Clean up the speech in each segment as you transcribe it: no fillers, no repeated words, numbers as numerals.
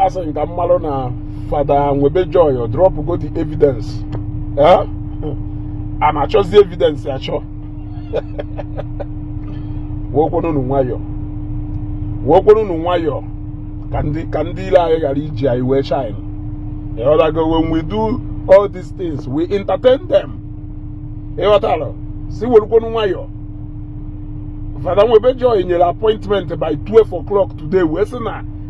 asking Kamalo na Father Nwebe Joy or drop go the evidence. I'm just the evidence, actually. Wokono Nwayo. Wokono Nwayo. Candila Gariji, I wear shine. When we do all these things, we entertain them. See what Nwayo. Father Nwebe Joy in your appointment by 12 o'clock today.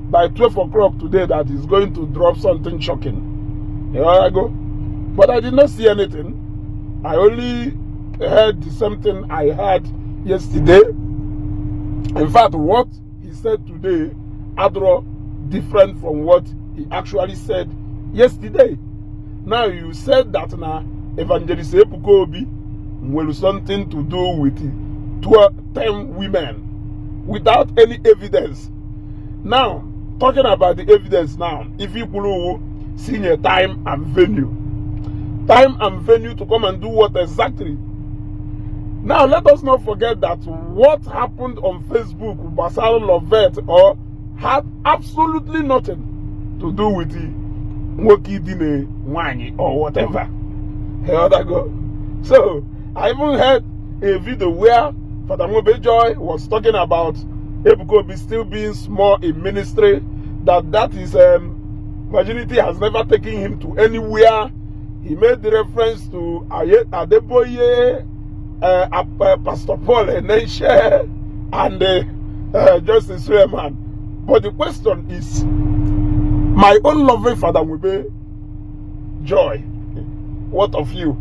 By 12 o'clock today, that is going to drop something shocking. But I did not see anything. I only heard the same thing I heard yesterday. In fact, what he said today, Adro, different from what he actually said yesterday. Now you said that now Evergelist Ebuka Obi will something to do with 10 women without any evidence. Now, talking about the evidence now, if you could see a time and venue to come and do what exactly? Now, let us not forget that what happened on Facebook with Basaro Lovett had absolutely nothing to do with the Woki Dine Wani or whatever. So, I even heard a video where Father Nwebe Joy was talking about Ebuka Obi still being small in ministry, that is virginity has never taken him to anywhere. He made the reference to Adeboye, Pastor Paul Eneshe, and Justice Suleiman. But the question is, my own loving Father Nwebe Joy, what of you?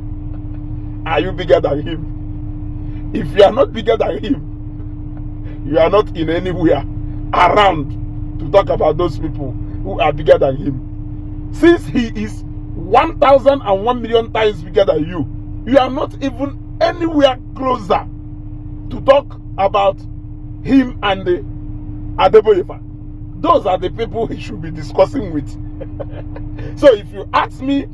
Are you bigger than him? If you are not bigger than him, you are not in anywhere around to talk about those people who are bigger than him. Since he is 1,001 million times bigger than you, you are not even anywhere closer to talk about him and the Adeboye. Those are the people he should be discussing with. So if you ask me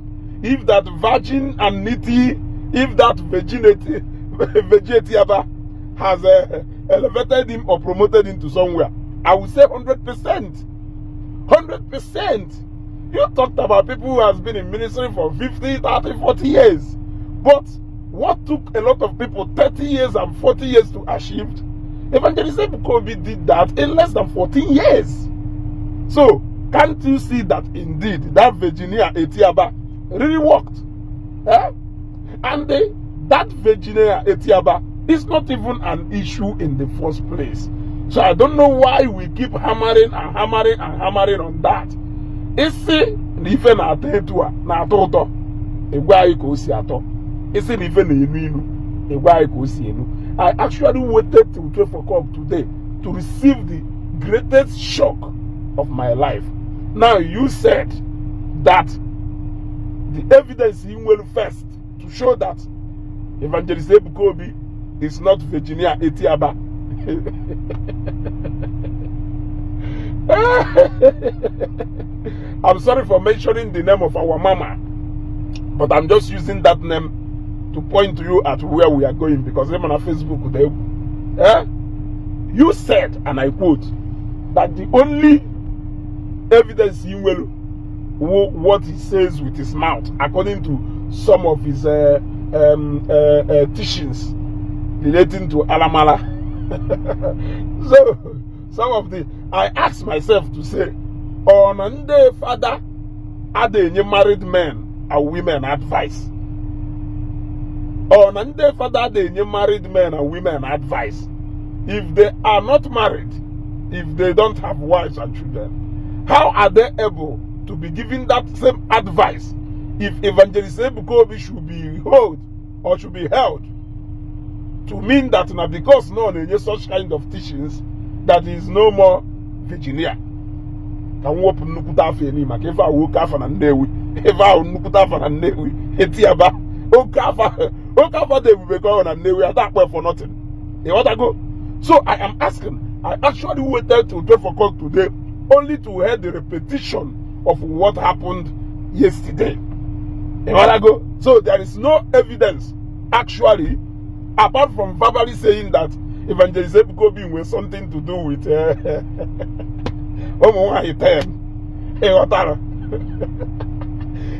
if that virgin and nitty, if that virginity has elevated him or promoted him to somewhere, I would say 100%. 100%. You talked about people who has been in ministry for 50, 30, 40 years. But what took a lot of people 30 years and 40 years to achieve, Evergelist Ebuka Obi did that in less than 14 years. So, can't you see that indeed that Virginia Etiaba really worked? And that Virginia Etiaba is not even an issue in the first place. So I don't know why we keep hammering and hammering and hammering on that. Isi nife na atetua na atoto egwa ayi ko si ato. Isi nife na enu inu egwa ayi ko si enu. I actually waited till 12 o'clock today to receive the greatest shock of my life. Now you said that the evidence in will first to show that Evergelist Ebuka Obi is not Virginia Etiaba. I'm sorry for mentioning the name of our mama, but I'm just using that name to point to you at where we are going, because even on Facebook, you said, and I quote, that the only evidence he will what he says with his mouth, according to some of his teachings relating to Alamala. So some of the, I asked myself to say, on Monday, Father, are they married men and women advice? On Monday, Father, are they married men and women advice? If they are not married, if they don't have wives and children, how are they able to be giving that same advice if Evergelist Ebuka Obi should be held or should be held to mean that now because no one such kind of teachings that is no more Virginia? Can we open nukuta fe ni ma kefa wo kafa na ndewi eva nukuta fa na ndewi etiaba o kafa de we go na ndewi atakwe for nothing. You want to go? So I am asking, I actually waited till 12 o'clock today only to hear the repetition of what happened yesterday. You want to go? So there is no evidence actually, apart from verbally saying that Evergelist Ebuka Obi has something to do with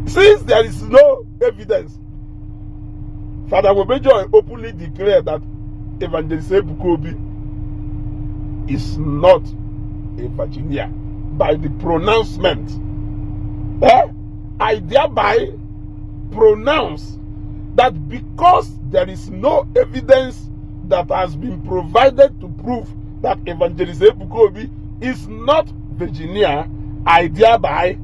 Since there is no evidence, Father Webejo openly declared that Evangelist Ebuka Obi is not a Virginia by the pronouncement. I thereby pronounce that because there is no evidence that has been provided to prove that Evangelist Ebuka Obi is not Virginia, I thereby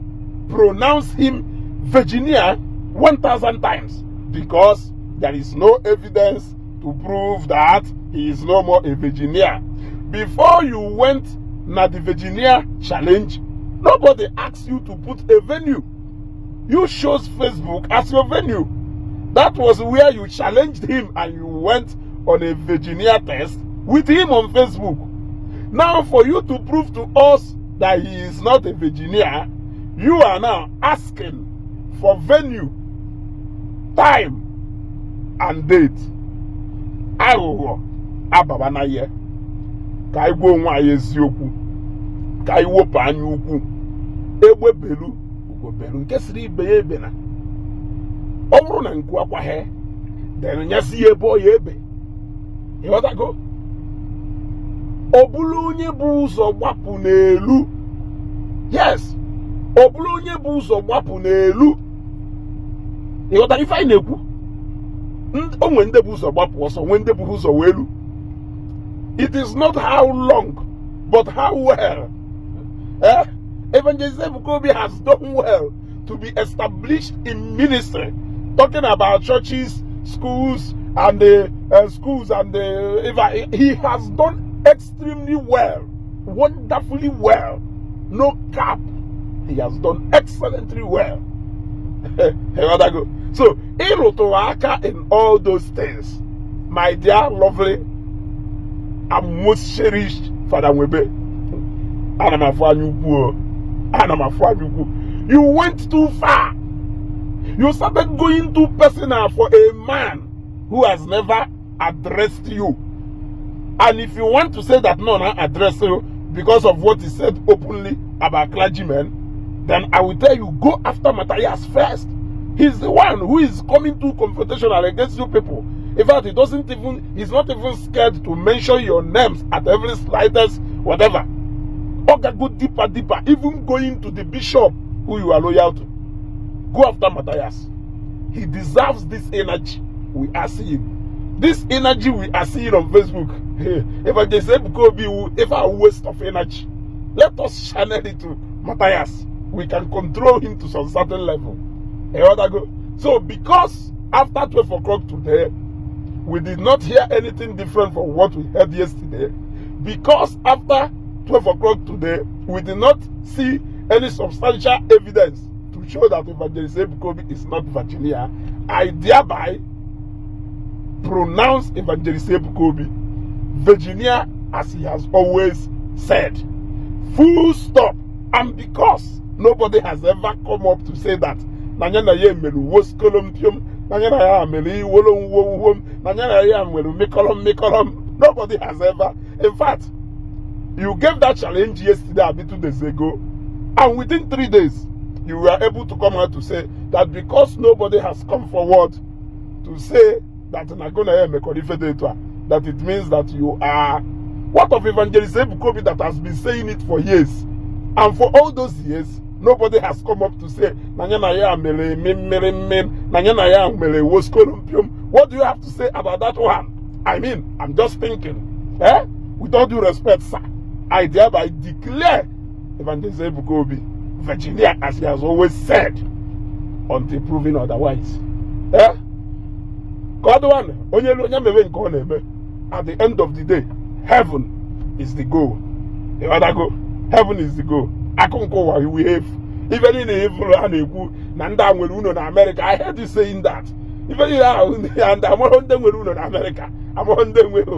pronounce him Virginia 1,000 times, because there is no evidence to prove that he is no more a Virginia. Before you went na the Virginia challenge, nobody asked you to put a venue. You chose Facebook as your venue. That was where you challenged him and you went on a Virginia test with him on Facebook. Now, for you to prove to us that he is not a Virginia, you are now asking for venue, time, and date. Aghụghọ ababa na ye. Ka anyị gwa onwe anyị eziokwu. Ka anyị wepụ anya ukwu. Egbe belu, ugo belu. Nke siri ibe ya ebe na. Ọ bụrụ na nku akwaghị, then nyesi ya ebe ọ ya ebe. Ịghọtago? Ọ bụrụ onye bụ ụzọ gbapụ n'elu. Yes. Ọ bụrụ onye bụ ụzọ gbapụ n'elu. Ịghọta ife anyị na-ekwu? Onwe ndị bụ ụzọ gbapụ ọsọ, onwe ndị bụ ụzọ welu. It is not how long, but how well. Evangelist Ebuka Obi has done well to be established in ministry, talking about churches, schools, and he has done extremely well, wonderfully well. No cap. He has done excellently well. So, in all those things, my dear, lovely, and most cherished Father Webe, you went too far. You started going too personal for a man who has never addressed you. And if you want to say that no one addressed you because of what he said openly about clergymen, then I will tell you, go after Matthias first. He's the one who is coming too confrontational against you people. In fact, he's not even scared to mention your names at every slightest whatever. Okay, go deeper, even going to the bishop who you are loyal to. Go after Matthias. He deserves this energy we are seeing. This energy we are seeing on Facebook. If I just say if a waste of energy, let us channel it to Matthias. We can control him to some certain level. So because after 12 o'clock today, we did not hear anything different from what we heard yesterday. Because after 12 o'clock today, we did not see any substantial evidence to show that Evangelist Ebuka Obi is not Virginia. I thereby pronounce Evangelist Ebuka Obi Virginia, as he has always said. Full stop. And because nobody has ever come up to say that nobody has ever. In fact, you gave that challenge yesterday, a bit 2 days ago, and within 3 days, you were able to come out to say that because nobody has come forward to say that that it means that you are. What of Evangelist Ebuka Obi that has been saying it for years? And for all those years, nobody has come up to say, what do you have to say about that one? I mean, I'm just thinking, with all due respect, sir, I thereby declare Evangelist Ebuka Obi Virginia, as he has always said, until proven otherwise. At the end of the day, heaven is the goal. Heaven is the goal. I can't go where we have. Even in the evil Nanda will in America. I heard you saying that. Even in America, I'm on them with America. I'm on them with